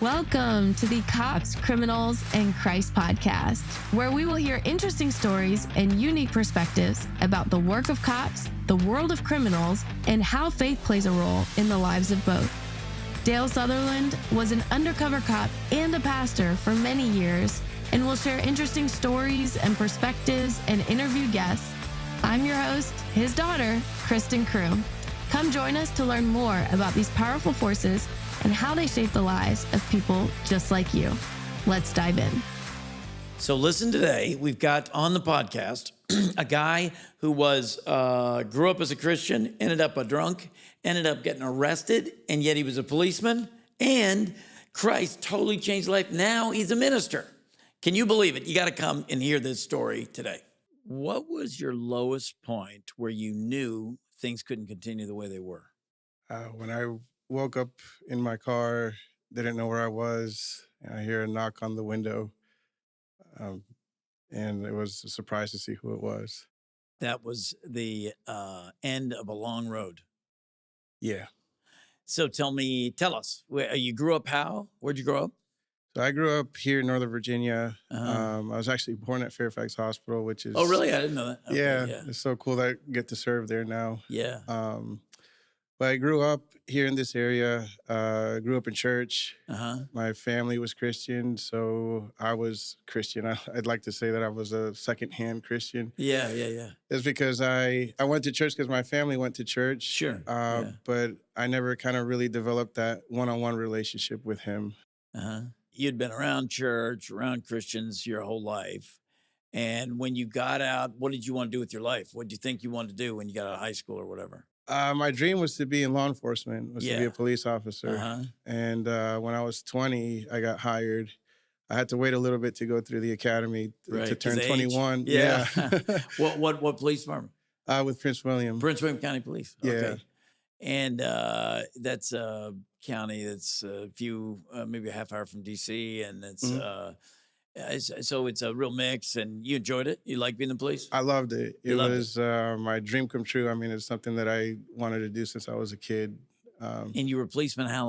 Welcome to the Cops, Criminals, and Christ podcast, where we will hear interesting stories and unique perspectives about the work of cops, the world of criminals, and how faith plays a role in the lives of both. Dale Sutherland was an undercover cop and a pastor for many years and will share interesting stories and perspectives and interview guests. I'm your host, his daughter, Kristen Crew. Come join us to learn more about these powerful forces and how they shape the lives of people just like you. Let's dive in. So listen today, we've got on the podcast a guy who grew up as a Christian, ended up a drunk, ended up getting arrested, and yet he was a policeman, and Christ totally changed his life. Now he's a minister. Can you believe it? You got to come and hear this story today. What was your lowest point where you knew things couldn't continue the way they were? When I woke up in my car, didn't know where I was, and I hear a knock on the window, and it was a surprise to see who it was. That was the end of a long road. Yeah. So tell us, you grew up how? Where'd you grow up? So I grew up here in Northern Virginia. I was actually born at Fairfax Hospital, which is... Oh, really? I didn't know that. Okay, yeah, it's so cool that I get to serve there now. Yeah. But I grew up here in this area, grew up in church. My family was Christian, so I was Christian. I'd like to say that I was a secondhand Christian. Yeah. It's because I went to church because my family went to church. Sure. But I never kind of really developed that one-on-one relationship with him. You'd been around church, around Christians your whole life. And when you got out, what did you want to do with your life? What did you think you wanted to do when you got out of high school or whatever? My dream was to be in law enforcement, to be a police officer. And when I was 20, I got hired. I had to wait a little bit to go through the academy to turn 21. Yeah. What police department? With Prince William. Prince William County Police. Yeah. Okay. And that's a county that's a few, maybe a half hour from D.C. And so it's a real mix, and you enjoyed it? You like being in the police? I loved it. It was my dream come true. I mean, it's something that I wanted to do since I was a kid. And you were a policeman how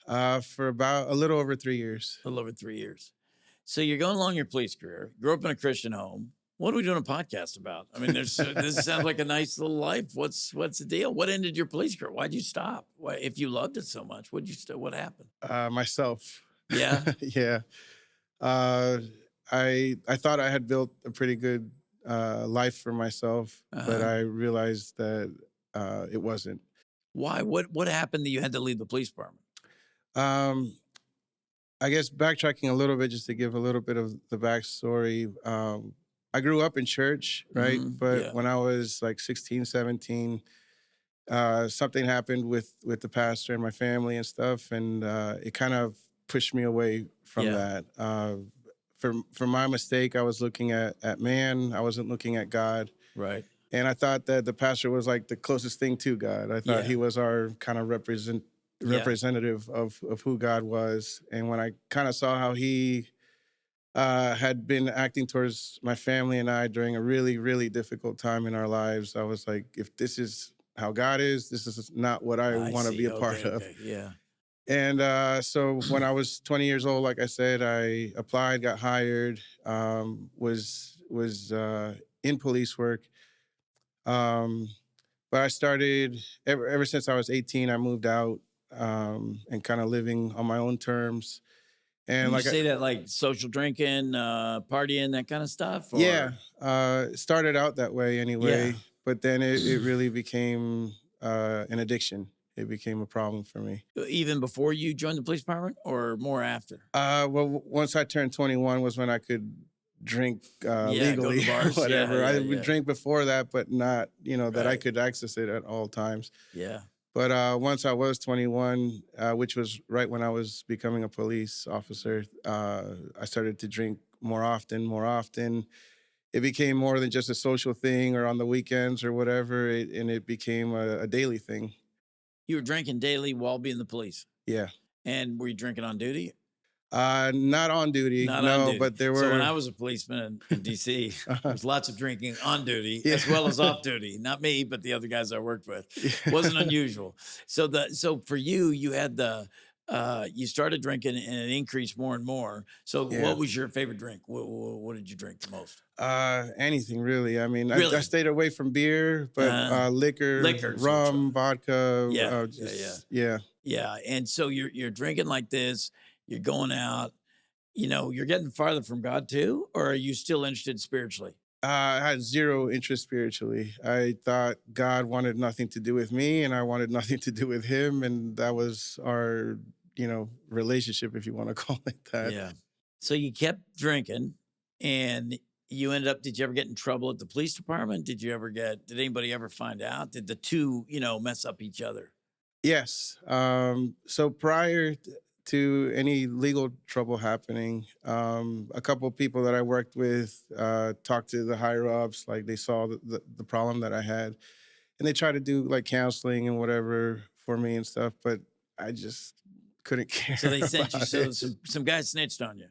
long? For about a little over 3 years. A little over 3 years. So you're going along your police career, grew up in a Christian home. What are we doing a podcast about? I mean, this sounds like a nice little life. What's the deal? What ended your police career? Why'd you stop? If you loved it so much, what happened? Myself. Yeah? Yeah. I thought I had built a pretty good life for myself, but I realized that it wasn't. Why? What happened that you had to leave the police department? I guess backtracking a little bit, just to give a little bit of the backstory. I grew up in church, right? But when I was like 16, 17, something happened with the pastor and my family and stuff, and it kind of pushed me away from that. For my mistake, I was looking at man. I wasn't looking at God. Right. And I thought that the pastor was like the closest thing to God. I thought he was our kind of representative of who God was. And when I kind of saw how he had been acting towards my family and I during a really, really difficult time in our lives, I was like, if this is how God is, this is not what I want to be a part of. Yeah. And so when I was 20 years old, like I said, I applied, got hired, was in police work. But I started, ever since I was 18, I moved out and kind of living on my own terms. And you say that like social drinking, partying, that kind of stuff? Or? Yeah, it started out that way anyway, but then it really became an addiction. It became a problem for me. Even before you joined the police department or more after? Well, once I turned 21 was when I could drink legally, go to bars. whatever. I would drink before that, but not, that I could access it at all times. Yeah. But once I was 21, which was right when I was becoming a police officer, I started to drink more often. It became more than just a social thing or on the weekends or whatever, and it became a daily thing. You were drinking daily while being the police? Yeah. And were you drinking on duty? Not on duty, but there were. So when I was a policeman in D.C., there was lots of drinking on duty as well as off duty. Not me, but the other guys I worked with. It wasn't unusual. So for you, you had the you started drinking and it increased more and more. So Yeah. what was your favorite drink? What did you drink the most? Anything really. I mean, Really? I stayed away from beer, but liquor, Liquors, rum, vodka. Yeah, Yeah. Yeah. And so you're drinking like this, you're going out, you're getting farther from God too, or are you still interested spiritually? I had zero interest spiritually. I thought God wanted nothing to do with me, and I wanted nothing to do with him, and that was our, relationship, if you want to call it that. Yeah. So you kept drinking and you ended up, did you ever get in trouble at the police department? Did anybody ever find out? Did the two, mess up each other? Yes. So prior to any legal trouble happening, a couple of people that I worked with talked to the higher ups, like they saw the problem that I had, and they tried to do like counseling and whatever for me and stuff, but I just couldn't care. So they sent you, about so it. some guys snitched on you.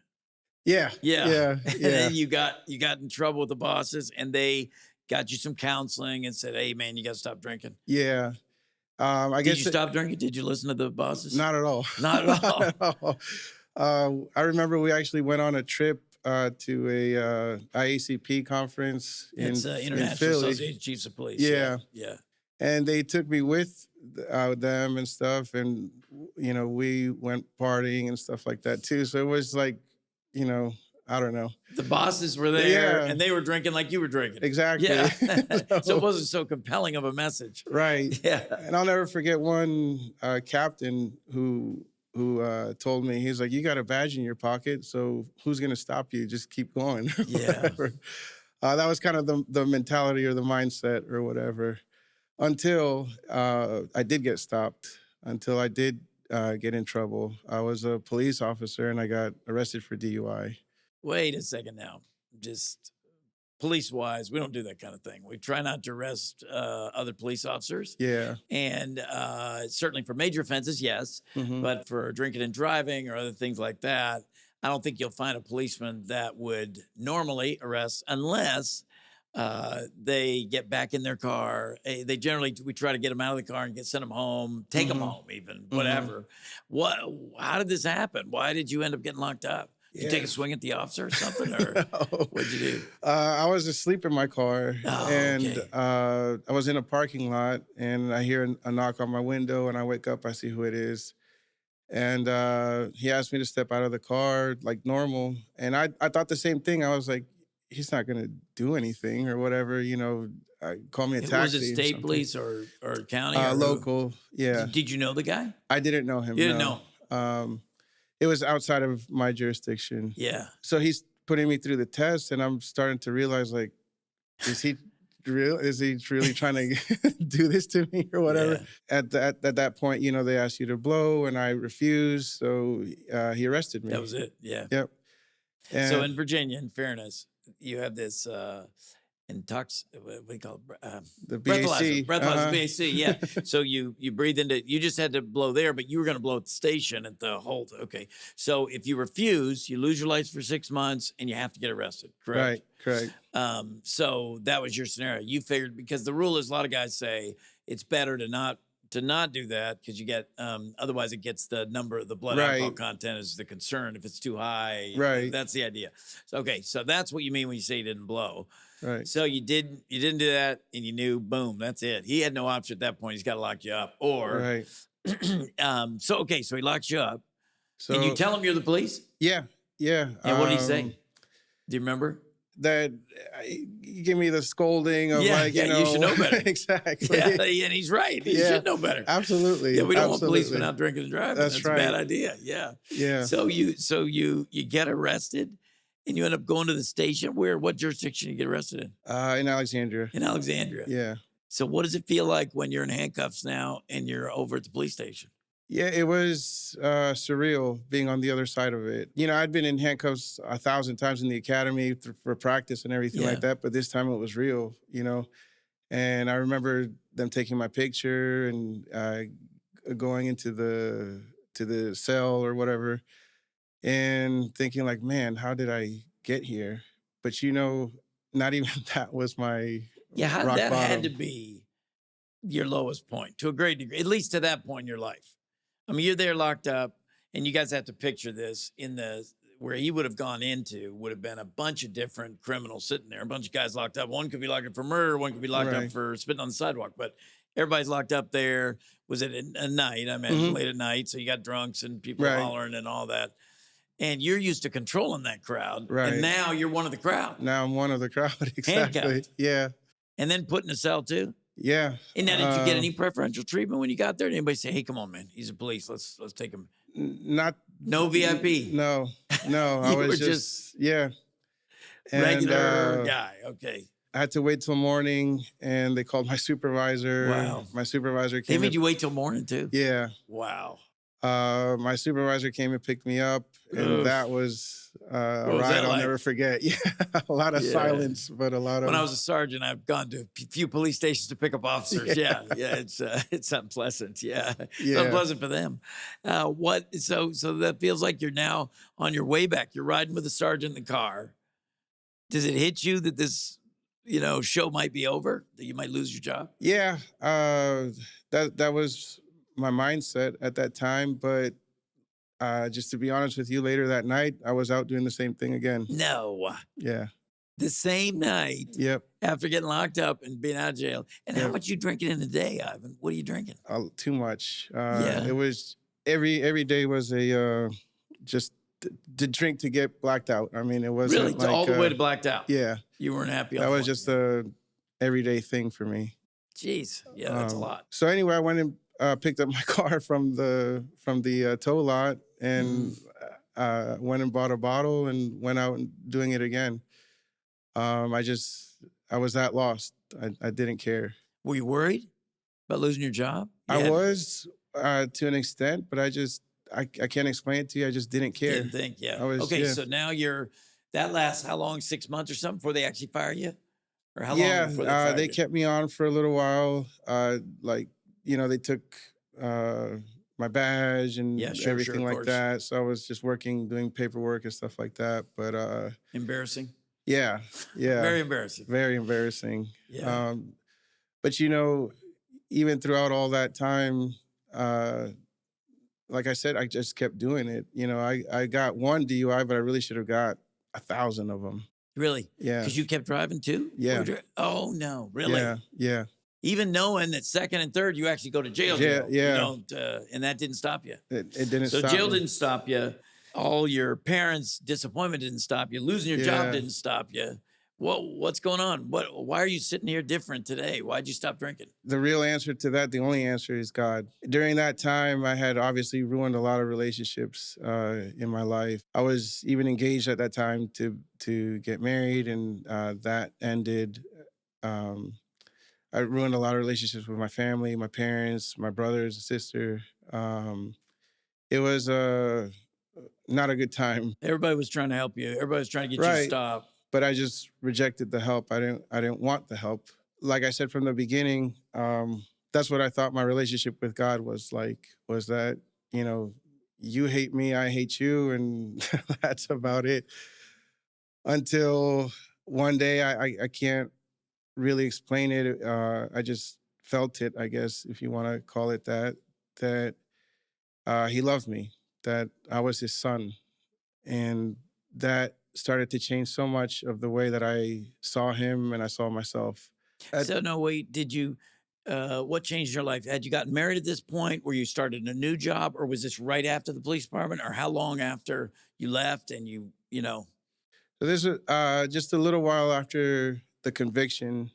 Yeah. Yeah. Yeah. And Yeah. then you got in trouble with the bosses and they got you some counseling and said, hey man, you got to stop drinking. Yeah. I Did guess you stop drinking? Did you listen to the bosses? not at all. Not at all. Not at all. I remember we actually went on a trip to a IACP conference It's in International Philly. Association of Chiefs of Police. Yeah. Yeah. And they took me with them and stuff, and we went partying and stuff like that too. So it was like, I don't know. The bosses were there Yeah. and they were drinking like you were drinking. Exactly. Yeah. So it wasn't so compelling of a message. Right. Yeah. And I'll never forget one captain who told me, he's like, you got a badge in your pocket, so who's gonna stop you? Just keep going. Or Yeah. whatever. That was kind of the mentality or the mindset or whatever. Until I did get stopped. Until I did get in trouble. I was a police officer and I got arrested for DUI. Wait a second now. Just police wise, we don't do that kind of thing. We try not to arrest other police officers. Yeah. And certainly for major offenses, yes. Mhm. But for drinking and driving or other things like that, I don't think you'll find a policeman that would normally arrest unless they get back in their car. We try to get them out of the car and send them home, take them home, even whatever. How did this happen? Why did you end up getting locked up? Did you take a swing at the officer or something, or No. what'd you do? I was asleep in my car, and okay. I was in a parking lot, and I hear a knock on my window, and I wake up. I see who it is, and he asked me to step out of the car like normal, and I thought the same thing. I was like, he's not gonna do anything or whatever, call me a taxi. Was it or state something. police or county? Or Local, yeah. Did you know the guy? I didn't know him. You didn't no. know? It was outside of my jurisdiction. Yeah. So he's putting me through the test, and I'm starting to realize, like, is he real? Is he really trying to do this to me or whatever? Yeah. At that point, they ask you to blow, and I refused. So he arrested me. That was it. Yeah. Yep. And So in Virginia, in fairness, you have this what do you call it? the BAC. Breathalyzer, BAC, yeah. So you breathe into, you just had to blow there, but you were going to blow at the station at the hold. Okay. So if you refuse, you lose your license for 6 months and you have to get arrested, correct? Right, correct. So that was your scenario. You figured, because the rule is a lot of guys say it's better to not do that because you get otherwise it gets the blood alcohol content is the concern. If it's too high, right, that's the idea. So, okay, so that's what you mean when you say you didn't blow. Right. So you didn't do that, and you knew, boom, that's it. He had no option at that point. He's got to lock you up. Or right. So he locks you up. So and you tell him you're the police? Yeah. And what did he say? Do you remember? That you give me the scolding of you should know better. Exactly. Yeah, and he's right. He should know better. Absolutely. Yeah, we don't want policemen out drinking and driving. That's right. a bad idea. Yeah. Yeah. So you get arrested and you end up going to the station. What jurisdiction you get arrested in? In Alexandria. In Alexandria. Yeah. So what does it feel like when you're in handcuffs now and you're over at the police station? Yeah, it was surreal being on the other side of it. I'd been in handcuffs 1,000 times in the academy for practice and everything like that, but this time it was real, And I remember them taking my picture and going into the cell or whatever, and thinking like, man, how did I get here? But not even that was my that bottom. had to be your lowest point to a great degree, at least to that point in your life. I mean, you're there locked up. And you guys have to picture this where he would have gone into would have been a bunch of different criminals sitting there, a bunch of guys locked up. One could be locked up for murder, one could be locked up for spitting on the sidewalk, but everybody's locked up there. Was it a night? I imagine late at night. So you got drunks and people hollering and all that. And you're used to controlling that crowd. Right. And now you're one of the crowd. Now I'm one of the crowd. Exactly. Handcuffed. Yeah. And then put in a cell too. Yeah. And now, did you get any preferential treatment when you got there? Did anybody say, "Hey, come on, man, he's a police. Let's take him"? No VIP. No. I was just and, regular guy. Okay. I had to wait till morning, and they called my supervisor. Wow. My supervisor came. They made you wait till morning too? Yeah. Wow. My supervisor came and picked me up, and that was a ride I'll never forget. Yeah, a lot of silence, but a lot of. When I was a sergeant, I've gone to a few police stations to pick up officers. Yeah, it's unpleasant. Yeah, it's unpleasant for them. So that feels like you're now on your way back. You're riding with the sergeant in the car. Does it hit you that this, show might be over? That you might lose your job? Yeah, that was my mindset at that time, but just to be honest with you, later that night, I was out doing the same thing again. No. Yeah. The same night. Yep. After getting locked up and being out of jail. And how much you drinking in a day, Ivan? What are you drinking? Too much. It was every day was a just to drink to get blacked out. I mean, it wasn't really like, all the way to blacked out. Yeah. You weren't happy. That was just a everyday thing for me. Jeez. Yeah, that's a lot. So anyway, I went and picked up my car from the tow lot and went and bought a bottle and went out and doing it again. I was that lost. I didn't care. Were you worried about losing your job? I was to an extent, but I can't explain it to you. I just didn't care. Didn't think, okay, so now that lasts how long? 6 months or something before they actually fire you? Or how long before they fire they you? kept me on for a little while. They took my badge and everything like that. So I was just working, doing paperwork and stuff like that. But embarrassing. Yeah. Very embarrassing. Very embarrassing. Yeah. But even throughout all that time, like I said, I just kept doing it. I got one DUI, but I really should have got 1,000 of them. Really? Yeah. Because you kept driving too? Yeah. Oh no, really? Yeah. Even knowing that second and third, you actually go to jail. Yeah. And that didn't stop you. It didn't stop me. So jail didn't stop you. All your parents' disappointment didn't stop you. Losing your job didn't stop you. What's going on? Why are you sitting here different today? Why'd you stop drinking? The real answer to that, the only answer is God. During that time, I had obviously ruined a lot of relationships in my life. I was even engaged at that time to get married, and that ended. I ruined a lot of relationships with my family, my parents, my brothers, and sister. It was not a good time. Everybody was trying to help you. Everybody was trying to get you to stop. But I just rejected the help. I didn't want the help. Like I said from the beginning, that's what I thought my relationship with God was like, was that, you hate me, I hate you, and that's about it. Until one day, I can't really explain it. I just felt it, I guess, if you want to call it that he loved me, that I was his son. And that started to change so much of the way that I saw him and I saw myself. Did you, what changed your life? Had you gotten married at this point? Were you started a new job? Or was this right after the police department? Or how long after you left and So this was just a little while after the conviction,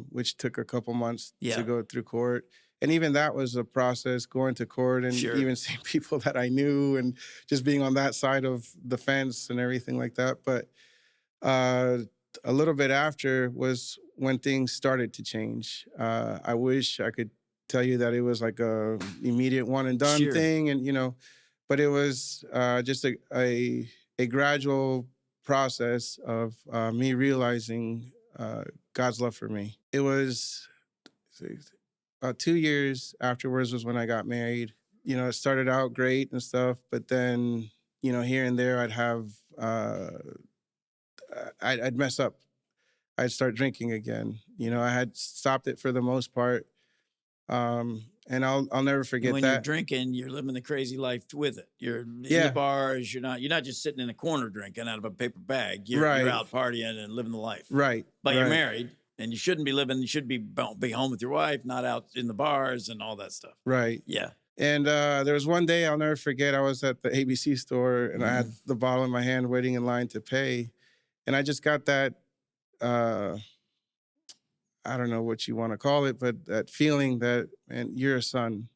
which took a couple months to go through court. And even that was a process, going to court and even seeing people that I knew and just being on that side of the fence and everything like that. But a little bit after was when things started to change. I wish I could tell you that it was like a immediate one and done thing. And, but it was just a gradual process of me realizing God's love for me. It was 2 years afterwards was when I got married. It started out great and stuff, but then, here and there I'd have, I'd mess up. I'd start drinking again. I had stopped it for the most part, And I'll never And forget when you're that. drinking, you're living the crazy life with it. You're in the Yeah, bars. You're not just sitting in a corner drinking out of a paper bag. You're right, out partying and living the life. right, But you're right. married, and you shouldn't be living. You should be home with your wife, not out in the bars and all that stuff. Right. Yeah. And there was one day I'll never forget. I was at the ABC store and I had the bottle in my hand, waiting in line to pay, and I just got that. Uh, I don't know what you want to call it, but that feeling that, man, you're a son,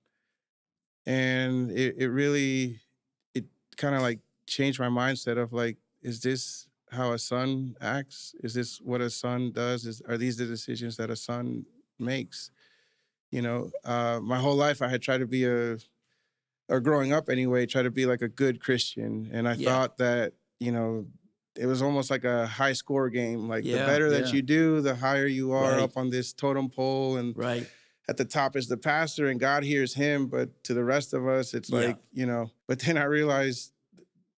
and it really, it kind of like changed my mindset of like, is this how a son acts? Is this what a son does? Are these the decisions that a son makes? My whole life I had tried to be or growing up anyway, try to be like a good Christian. And I Yeah. thought that, it was almost like a high score game. Like the Yeah. better that Yeah. you do, the higher you are Right. up on this totem pole. And Right. at the top is the pastor and God hears him. But to the rest of us, it's Yeah. like, but then I realized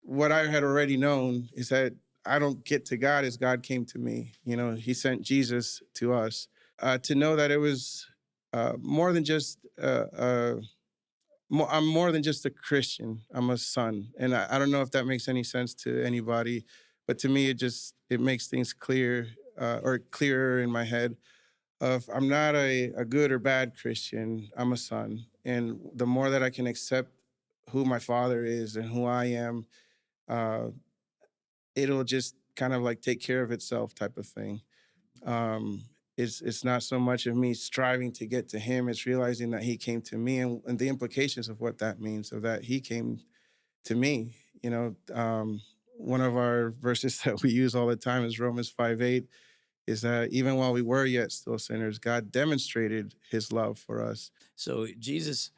what I had already known is that I don't get to God as God came to me. He sent Jesus to us. To know that it was more than just I'm more than just a Christian. I'm a son, and I don't know if that makes any sense to anybody, but to me, it makes things clear or clearer in my head. Of I'm not a good or bad Christian. I'm a son, and the more that I can accept who my father is and who I am, uh, it'll just kind of like take care of itself, type of thing. Um, it's not so much of me striving to get to him. It's realizing that he came to me, and the implications of what that means, of that he came to me. One of our verses that we use all the time is Romans 5:8, is that even while we were yet still sinners, God demonstrated his love for us. So Jesus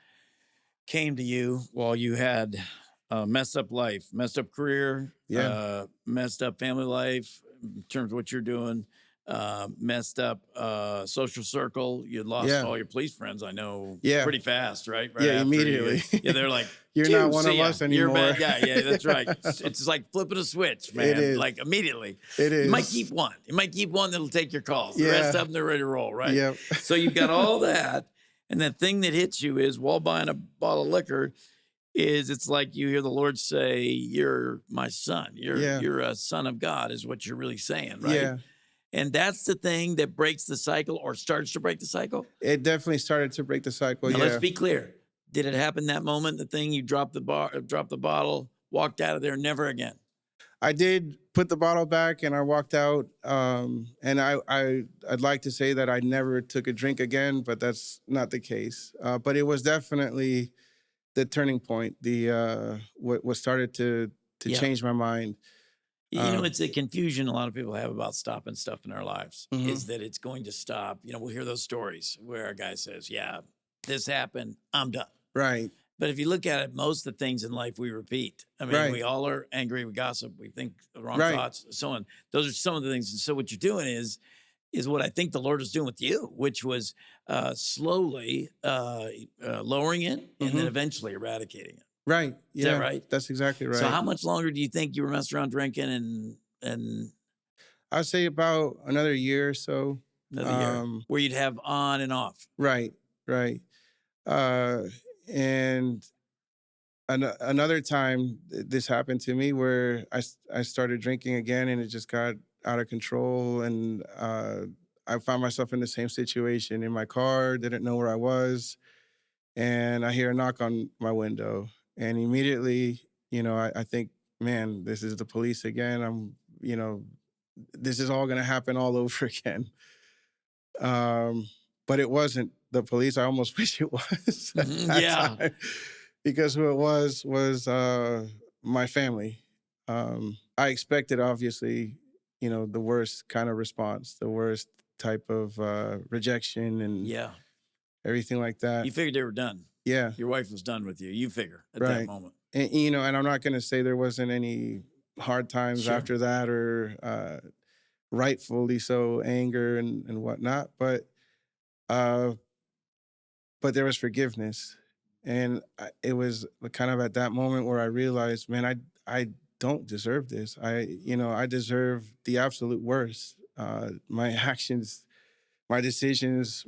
came to you while you had a messed up life, messed up career, Yeah. messed up family life in terms of what you're doing, messed up social circle. You lost Yeah. all your police friends, I know, Yeah. pretty fast, right? Right Yeah, after immediately. yeah, they're like, You're "Phew, not one see of ya. us You're anymore. bad." Yeah, that's right. It's like flipping a switch, man. It is. Like immediately. It You might is. keep one. You might keep one that'll take your calls. The rest Yeah. of them, they're ready to roll, right? Yep. So you've got all that. And the thing that hits you is while buying a bottle of liquor, it's like you hear the Lord say, "You're my son. You're a son of God," is what you're really saying, right? Yeah. And that's the thing that breaks the cycle or starts to break the cycle. It definitely started to break the cycle. Now, Yeah. let's be clear. Did it happen that moment? The thing you dropped the bottle, walked out of there, never again. I did put the bottle back and I walked out. And I'd like to say that I never took a drink again, but that's not the case. But it was definitely the turning point. What started to Yeah. change my mind. It's a confusion a lot of people have about stopping stuff in their lives is that it's going to stop. We'll hear those stories where a guy says, "Yeah, this happened, I'm done." Right. But if you look at it, most of the things in life we repeat. I mean, Right. we all are angry, we gossip, we think the wrong Right. thoughts, so on. Those are some of the things. And so what you're doing is what I think the Lord is doing with you, which was slowly lowering it and then eventually eradicating it. Right. Is that right? That's exactly right. So how much longer do you think you were messing around drinking and I'd say about another year or so. another year where you'd have on and off? Right. Right. And another time this happened to me where I started drinking again and it just got out of control, and I found myself in the same situation in my car, didn't know where I was, and I hear a knock on my window, and immediately, I think, man, this is the police again. This is all going to happen all over again. But it wasn't the police. I almost wish it was at that time, because who it was my family. I expected, obviously, the worst kind of response, the worst type of rejection and everything like that. You figured they were done. Yeah. Your wife was done with you. You figure at Right. that moment. And, and I'm not going to say there wasn't any hard times after that, or rightfully so, anger and whatnot, but there was forgiveness. And it was kind of at that moment where I realized, man, I don't deserve this. I deserve the absolute worst. My actions, my decisions,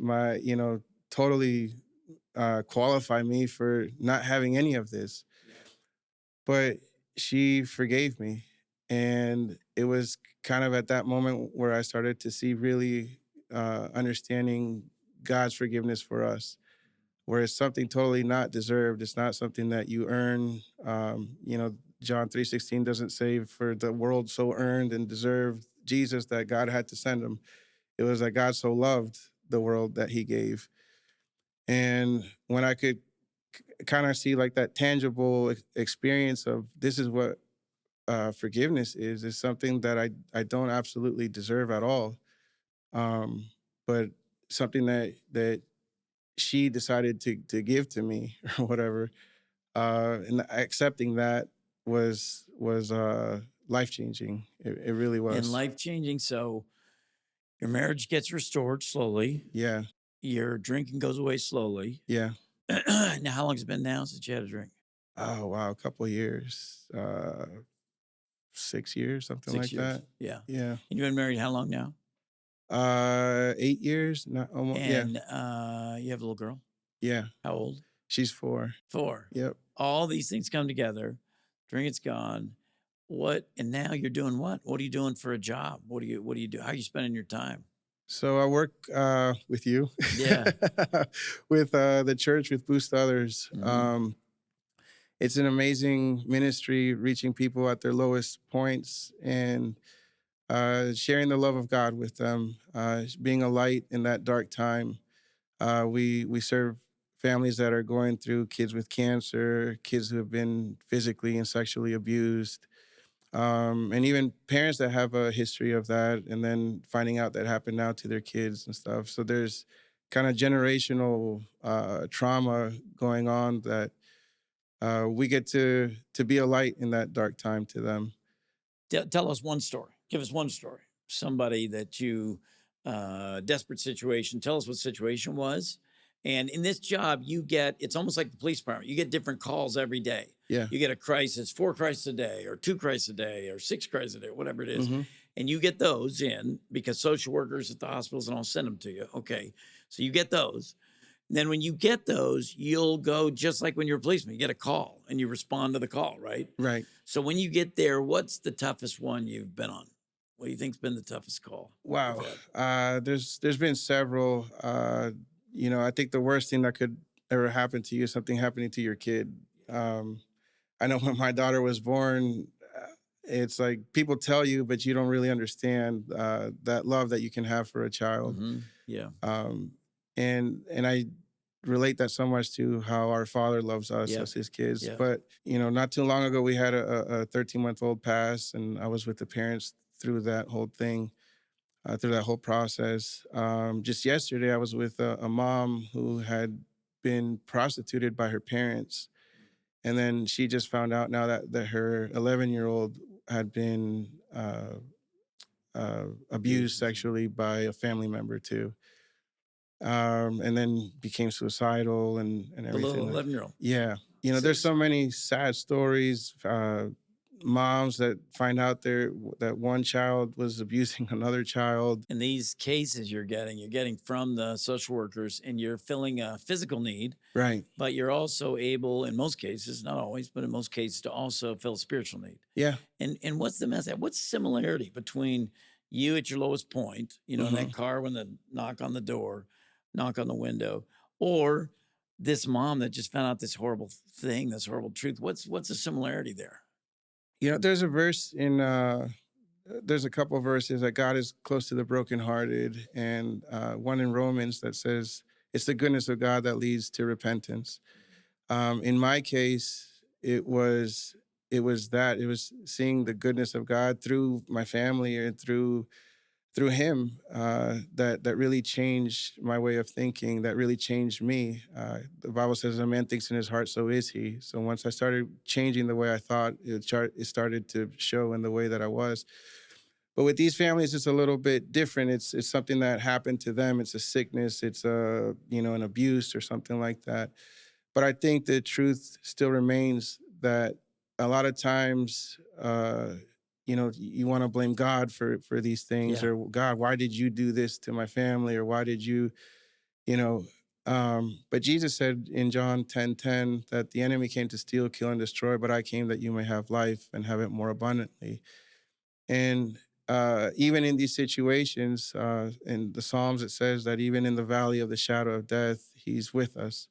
totally qualify me for not having any of this. But she forgave me. And it was kind of at that moment where I started to see really understanding God's forgiveness for us, where it's something totally not deserved. It's not something that you earn. John 3:16 doesn't say for the world so earned and deserved Jesus that God had to send him. It was that God so loved the world that he gave. And when I could kind of see like that tangible experience of this is what forgiveness is something that I don't absolutely deserve at all, um, but something that she decided to give to me or whatever, and accepting that was life changing. It really And was. life changing. So your marriage gets restored slowly. Yeah, Your drinking goes away slowly. yeah. Now, how long has it been now since you had a drink? Oh wow, a couple of years, 6 years, something 6 like years. that. Yeah. Yeah. And you've been married how long now? 8 years, not almost. Yeah, And you have a little girl. yeah. How old? She's 4. 4. Yep. All these things come together. Drinking's gone. What? And now you're doing what? What are you doing for a job? What do you do? How are you spending your time? So I work with you, Yeah. with the church, with Boost Others. Mhm. It's an amazing ministry, reaching people at their lowest points and sharing the love of God with them, being a light in that dark time. We serve families that are going through kids with cancer, kids who have been physically and sexually abused, and even parents that have a history of that, and then finding out that happened now to their kids and stuff. So there's kind of generational trauma going on that we get to be a light in that dark time to them. Tell us one story. Give us one story. Somebody that you, desperate situation. Tell us what the situation was. And in this job, you get, it's almost like the police department. You get different calls every day. Yeah. You get a crisis, 4 crises a day, or 2 crises a day, or 6 crises a day, whatever it is. Hmm. And you get those in because social workers at the hospitals and all send them to you. Okay. So you get those. Then when you get those, you'll go just like when you're a policeman, you get a call and you respond to the call, right? Right. So when you get there, what's the toughest one you've been on? What do you think's been the toughest call? Wow. you've had? There's been several. I think the worst thing that could ever happen to you is something happening to your kid. I know when my daughter was born, it's like people tell you, but you don't really understand that love that you can have for a child. Yeah. Um, and I relate that so much to how our Father loves us Yeah. as His kids. Yeah. But not too long ago, we had a 13-month-old pass, and I was with the parents through that whole thing, through that whole process. Just yesterday, I was with a mom who had been prostituted by her parents, and then she just found out now that her 11-year-old had been abused sexually by a family member too, and then became suicidal and The little everything. 11-year-old. Yeah, So there's so many sad stories. Moms that find out that one child was abusing another child. in these cases you're getting from the social workers and you're filling a physical need, Right. but you're also able, in most cases, not always, but in most cases, to also fill a spiritual need. Yeah. And what's the message? What's the similarity between you at your lowest point, in that car when the knock on the door, knock on the window, or this mom that just found out this horrible thing, this horrible truth? What's the similarity there? There's a verse in there's a couple of verses that God is close to the brokenhearted, and one in Romans that says it's the goodness of God that leads to repentance. In my case, it was seeing the goodness of God through my family and through Him, that really changed my way of thinking. That really changed me. The Bible says, "A man thinks in his heart, so is he." So once I started changing the way I thought, it started to show in the way that I was. But with these families, it's a little bit different. It's something that happened to them. It's a sickness. It's an abuse or something like that. But I think the truth still remains that a lot of times, you want to blame God for these things, Yeah. or God, why did you do this to my family, or why did you, you know. But Jesus said in John 10:10 that the enemy came to steal, kill, and destroy, but I came that you may have life and have it more abundantly. And even in these situations, in the Psalms, it says that even in the valley of the shadow of death, he's with us.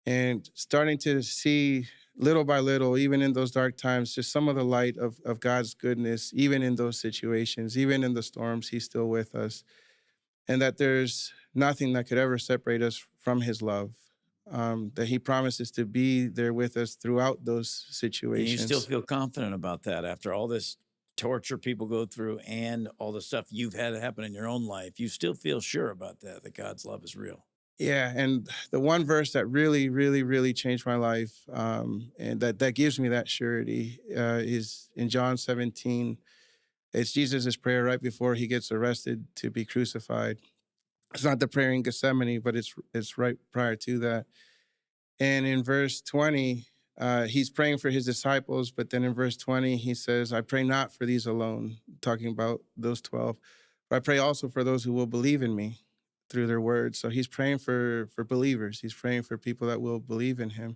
And starting to see little by little, even in those dark times, just some of the light of God's goodness, even in those situations, even in the storms, he's still with us. And that there's nothing that could ever separate us from his love. That he promises to be there with us throughout those And you still situations. feel confident about that after all this torture people go through and all the stuff you've had happen in your own life. You still feel sure about that, that God's love is real. Yeah, and the one verse that really, really, really changed my life, and that gives me that surety, is in John 17. It's Jesus' prayer right before he gets arrested to be crucified. It's not the prayer in Gethsemane, but it's right prior to that. And in verse 20, he's praying for his disciples, but then in verse 20, he says, I pray not for these alone, talking about those 12, but I pray also for those who will believe in me through their words. So he's praying for believers. He's praying for people that will believe in him.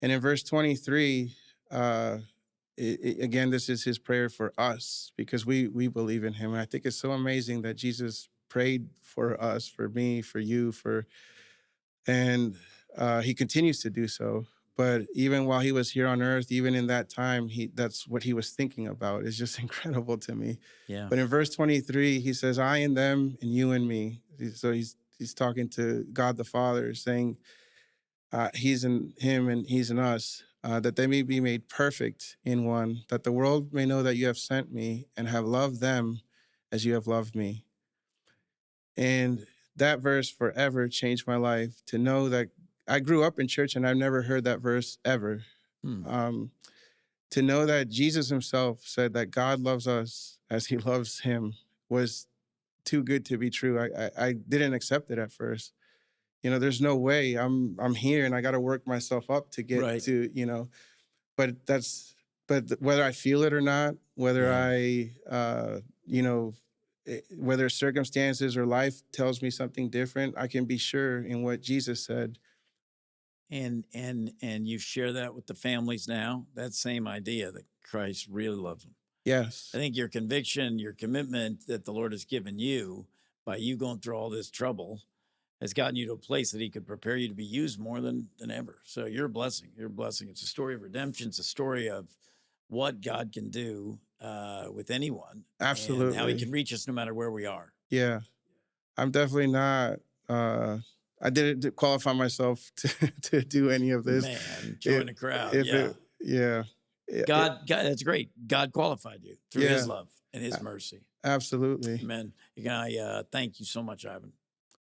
And in verse 23, again, this is his prayer for us because we believe in him. And I think it's so amazing that Jesus prayed for us, for me, for you, and he continues to do so. But even while he was here on earth, even in that time, that's what he was thinking about. It's just incredible to me. Yeah. But in verse 23, he says, I and them and you and me. So he's talking to God the Father, saying he's in him and he's in us, that they may be made perfect in one, that the world may know that you have sent me and have loved them as you have loved me. And that verse forever changed my life, to know that I grew up in church and I've never heard that verse ever. Um, to know that Jesus himself said that God loves us as he loves him was too good to be true. I didn't accept it at first. There's no way I'm here and I got to work myself up to get Right. to, but whether I feel it or not, whether whether circumstances or life tells me something different, I can be sure in what Jesus said. And you share that with the families now, that same idea that Christ really loves them. Yes. I think your conviction, your commitment that the Lord has given you by you going through all this trouble has gotten you to a place that he could prepare you to be used more than ever. So you're a blessing. You're a blessing. It's a story of redemption. It's a story of what God can do with anyone and how he Absolutely. can reach us no matter where we are. Yeah. I'm definitely not, I didn't qualify myself to do any of this. Man, join the crowd. Yeah. God, that's great. God qualified you through his love and his mercy. Absolutely. Amen. I thank you so much, Ivan.